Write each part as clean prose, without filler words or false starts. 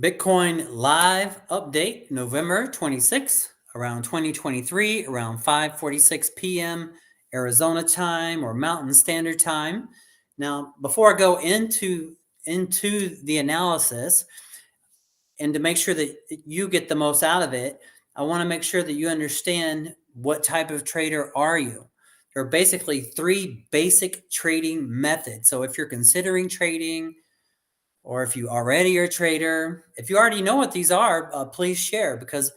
Bitcoin live update November 26th, around 2023, around 5:46 p.m. Arizona time or Mountain Standard Time. Now, before I go into the analysis and to make sure that you get the most out of it, I want to make sure that you understand what type of trader are you. There are basically three basic trading methods. So if you're considering trading, or if you already are a trader, if you already know what these are, please share, because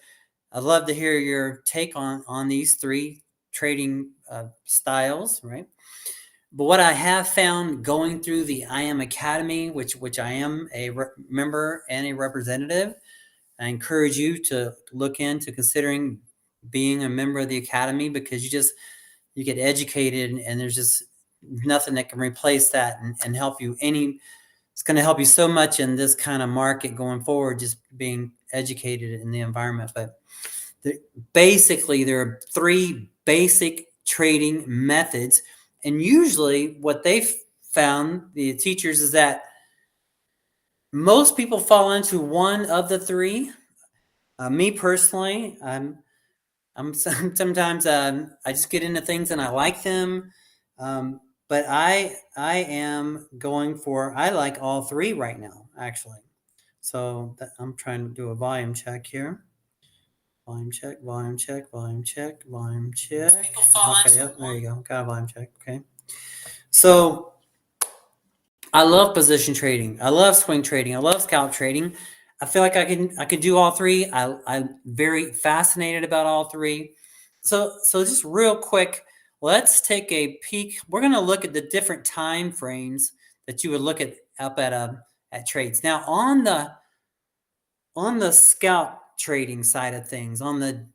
I'd love to hear your take on these three trading styles, right? But what I have found going through the IM Academy, which I am a member and a representative, I encourage you to look into considering being a member of the Academy, because you get educated, and there's just nothing that can replace that and help you it's going to help you so much in this kind of market going forward, just being educated in the environment. But basically, there are three basic trading methods. And usually what they've found, the teachers, is that most people fall into one of the three. Me personally, I'm sometimes I just get into things and I like them. But I am going for, I like all three right now, actually. So I'm trying to do a volume check here. Volume check, volume check, volume check, volume check. Okay, yep, there you go. Got a volume check. Okay. So I love position trading. I love swing trading. I love scalp trading. I feel like I can do all three. I'm very fascinated about all three. So just real quick, let's take a peek. We're going to look at the different time frames that you would look at at trades. Now on the scalp trading side of things, on the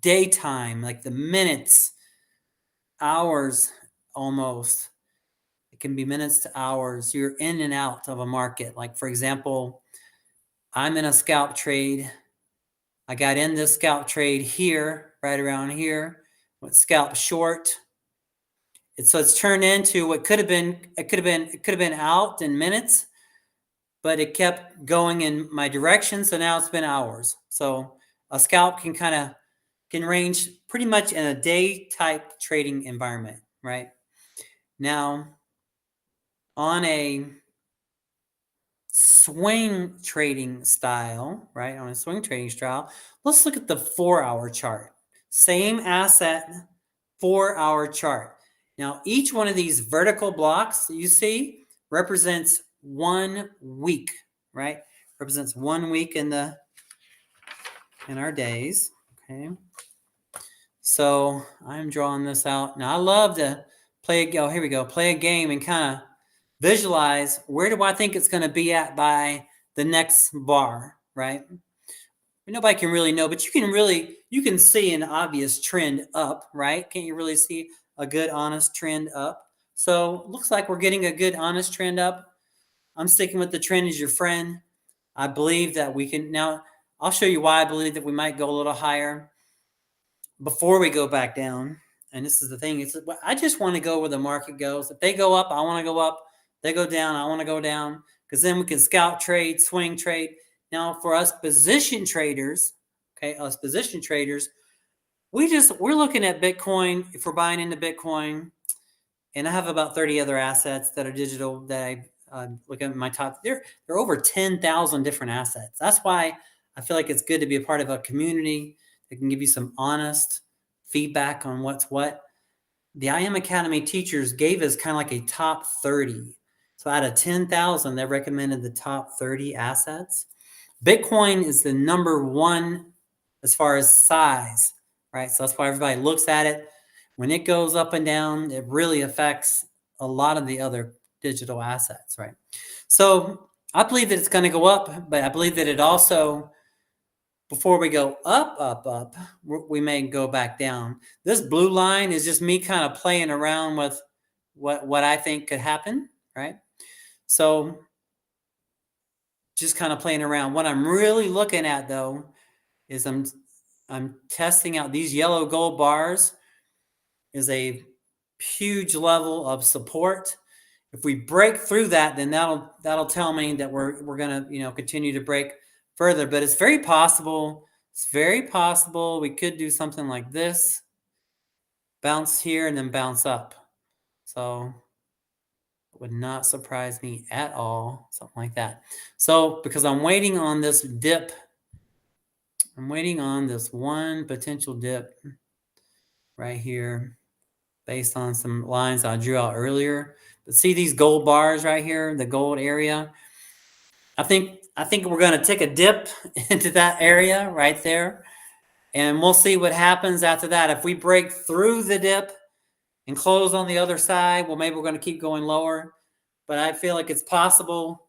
daytime, like the minutes, hours, almost, it can be minutes to hours, you're in and out of a market. Like, for example, I'm in a scalp trade. I got in this scalp trade here, right around here, with scalp short. So it's turned into what could have been out in minutes, but it kept going in my direction. So now it's been hours. So a scalp can range pretty much in a day type trading environment, right? Now, on a swing trading style, right? On a swing trading style, let's look at the 4-hour chart. Same asset, 4-hour chart. Now, each one of these vertical blocks that you see represents 1 week, right? Represents 1 week in our days. Okay. So I'm drawing this out. Now I love to play a game and kind of visualize where do I think it's going to be at by the next bar, right? Nobody can really know, but you can see an obvious trend up, right? Can't you really see a good, honest trend up? So looks like we're getting a good, honest trend up. I'm sticking with the trend as your friend. I believe that we can. Now, I'll show you why I believe that we might go a little higher before we go back down. And this is the thing. I just want to go where the market goes. If they go up, I want to go up. They go down, I want to go down, because then we can scalp trade, swing trade. Now, for us position traders, we're looking at Bitcoin. If we're buying into Bitcoin, and I have about 30 other assets that are digital that I look at my top. There are over 10,000 different assets. That's why I feel like it's good to be a part of a community that can give you some honest feedback on what's what. The IM Academy teachers gave us kind of like a top 30. So out of 10,000, they recommended the top 30 assets. Bitcoin is the number one as far as size, right? So that's why everybody looks at it. When it goes up and down, it really affects a lot of the other digital assets, right? So I believe that it's going to go up, but I believe that it also, before we go up, we may go back down. This blue line is just me kind of playing around with what I think could happen, right? So just kind of playing around. What I'm really looking at, though, is I'm testing out these yellow gold bars is a huge level of support. If we break through that, then that'll tell me that we're going to continue to break further, but it's very possible. It's very possible we could do something like this, bounce here and then bounce up. So it would not surprise me at all, something like that. So because I'm waiting on this dip, I'm waiting on this one potential dip right here based on some lines I drew out earlier. But see these gold bars right here, the gold area? I think we're going to take a dip into that area right there, and we'll see what happens after that. If we break through the dip and close on the other side, well, maybe we're going to keep going lower. But I feel like it's possible.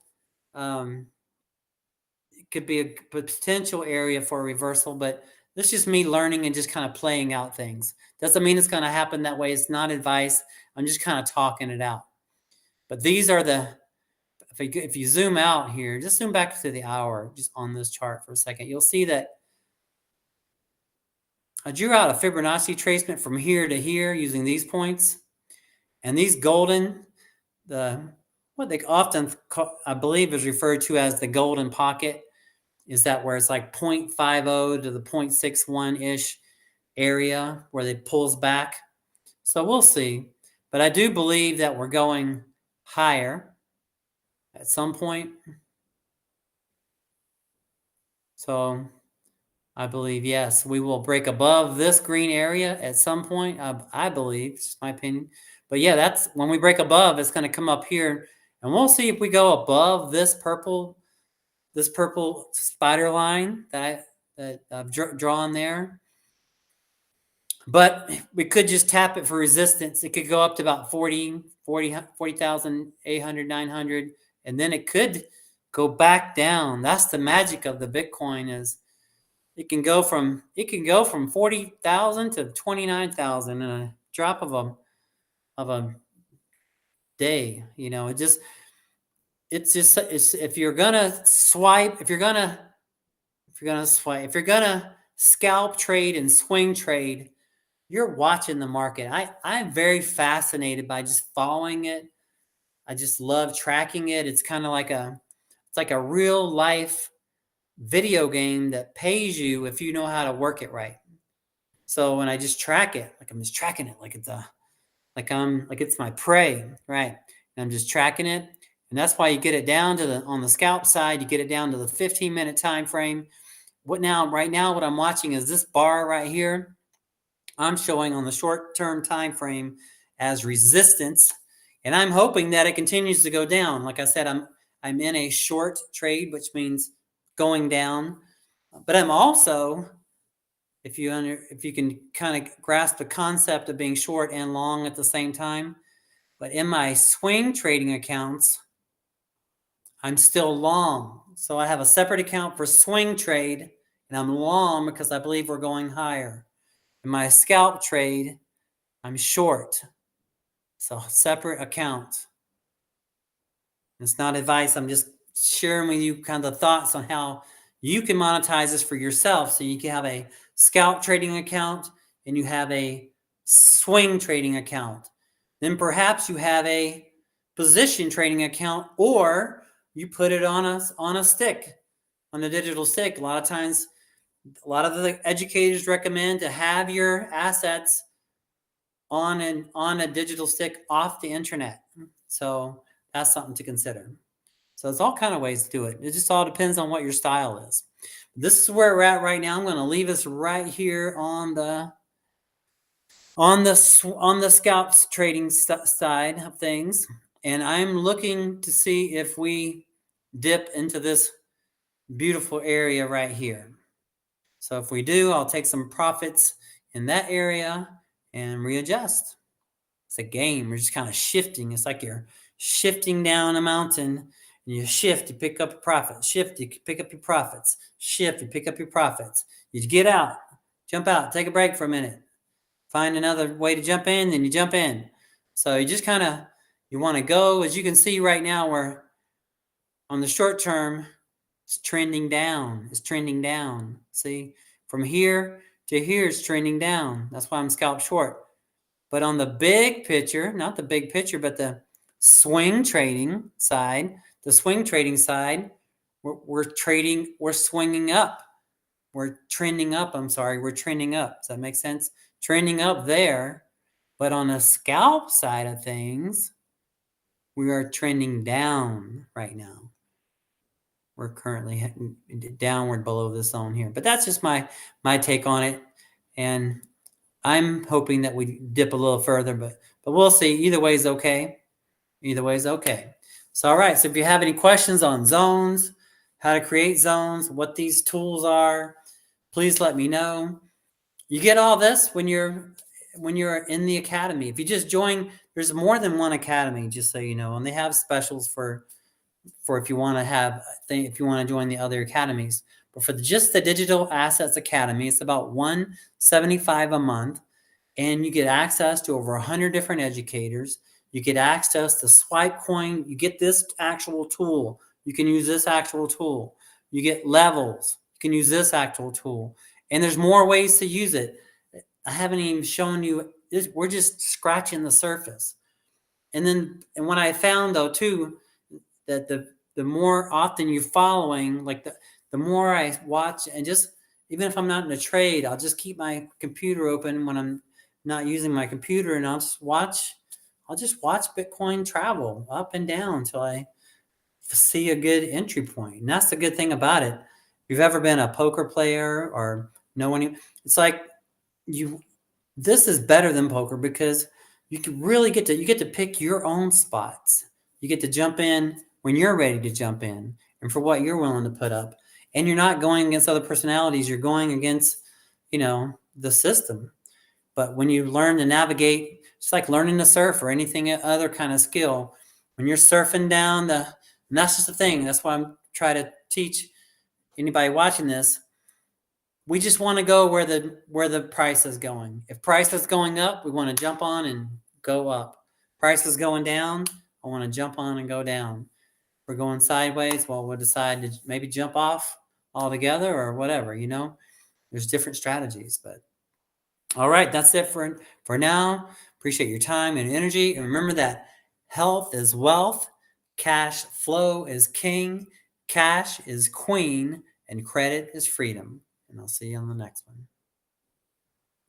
It could be a potential area for a reversal, but this is just me learning and just kind of playing out things. Doesn't mean it's going to happen that way. It's not advice. I'm just kind of talking it out. But these are the, if you zoom out here, just zoom back to the hour, just on this chart for a second, you'll see that I drew out a Fibonacci tracement from here to here using these points. And these golden, what they often call, I believe is referred to as the golden pocket, is that where it's like 0.50 to the 0.61-ish area where it pulls back. So we'll see. But I do believe that we're going higher at some point. So I believe, yes, we will break above this green area at some point. I believe, it's just my opinion. But yeah, that's when we break above, it's going to come up here. And we'll see if we go above this purple spider line that I've drawn there. But we could just tap it for resistance. It could go up to about 40,800, 900, and then it could go back down. That's the magic of the Bitcoin, is it can go from 40,000 to 29,000 in a drop of a day. You know, it's if you're gonna scalp trade and swing trade, you're watching the market. I'm very fascinated by just following it. I just love tracking it. It's kind of like it's like a real life video game that pays you if you know how to work it right. So when I just track it, like I'm just tracking it like it's my prey, right? And I'm just tracking it. And that's why you get it down to on the scalp side, you get it down to the 15-minute time frame. Right now, what I'm watching is this bar right here. I'm showing on the short-term time frame as resistance, and I'm hoping that it continues to go down. Like I said, I'm in a short trade, which means going down. But I'm also, if you can kind of grasp the concept of being short and long at the same time, but in my swing trading accounts, I'm still long. So I have a separate account for swing trade, and I'm long because I believe we're going higher. In my scalp trade, I'm short. So separate account. It's not advice. I'm just sharing with you kind of the thoughts on how you can monetize this for yourself. So you can have a scalp trading account and you have a swing trading account. Then perhaps you have a position trading account, or you put it on a stick, on a digital stick. A lot of times, a lot of the educators recommend to have your assets on a digital stick off the internet. So that's something to consider. So it's all kind of ways to do it. It just all depends on what your style is. This is where we're at right now. I'm going to leave us right here on the scalps trading side of things, and I'm looking to see if we dip into this beautiful area right here. So if we do, I'll take some profits in that area and readjust. It's a game. We're just kind of shifting. It's like you're shifting down a mountain, and you shift, you pick up a profit. Shift, you pick up your profits. Shift, you pick up your profits. You get out, jump out, take a break for a minute. Find another way to jump in, then you jump in. So you just kind of, you want to go, as you can see right now, where on the short term, it's trending down. It's trending down. See, from here to here, it's trending down. That's why I'm scalp short. But on the big picture, not the big picture, but the swing trading side, we're we're trading, we're swinging up. We're trending up. I'm sorry, we're trending up. Does that make sense? Trending up there. But on the scalp side of things, we are trending down right now. We're currently downward below the zone here. But that's just my take on it. And I'm hoping that we dip a little further, but we'll see. Either way is okay. Either way is okay. So, all right. So if you have any questions on zones, how to create zones, what these tools are, please let me know. You get all this when you're in the academy. If you just join, there's more than one academy, just so you know, and they have specials for if you want to join the other academies. But for just the Digital Assets Academy, it's about $175 a month, and you get access to over 100 different educators. You get access to Swipecoin. You get this actual tool. You can use this actual tool. You get levels. You can use this actual tool. And there's more ways to use it. I haven't even shown you this. We're just scratching the surface. And when I found, though, too, that the more often you're following, like the more I watch, and just even if I'm not in a trade, I'll just keep my computer open when I'm not using my computer, and I'll just watch Bitcoin travel up and down until I see a good entry point. And that's the good thing about it. If you've ever been a poker player or know any, it's like this is better than poker because you can really get to pick your own spots. You get to jump in when you're ready to jump in and for what you're willing to put up. And you're not going against other personalities. You're going against, the system. But when you learn to navigate, it's like learning to surf or anything other kind of skill. When you're surfing down and that's just the thing. That's why I'm trying to teach anybody watching this. We just want to go where the price is going. If price is going up, we want to jump on and go up. Price is going down, I want to jump on and go down. If we're going sideways, well, we'll decide to maybe jump off altogether or whatever, There's different strategies, but all right, that's it for now. Appreciate your time and energy. And remember that health is wealth, cash flow is king, cash is queen, and credit is freedom. And I'll see you on the next one.